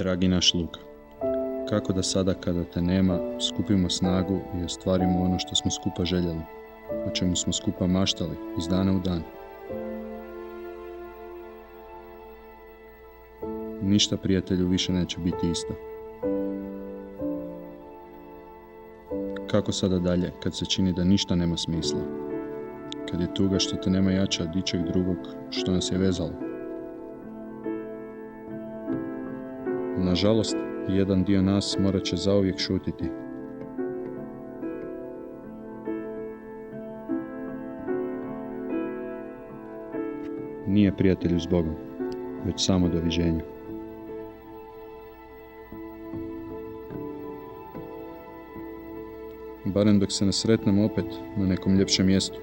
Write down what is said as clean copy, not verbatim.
Dragi naš Luka, kako da sada kada te nema skupimo snagu i ostvarimo ono što smo skupa željeli, o čemu smo skupa maštali iz dana u dan. Ništa, prijatelju, više neće biti isto. Kako sada dalje kad se čini da ništa nema smisla? Kad je tuga što te nema jača od ičeg drugog što nas je vezalo? Nažalost, jedan dio nas morat će zauvijek šutiti. Nije, prijatelju, s Bogom, već samo doviđenja. Barem dok se ne sretnemo opet na nekom ljepšem mjestu.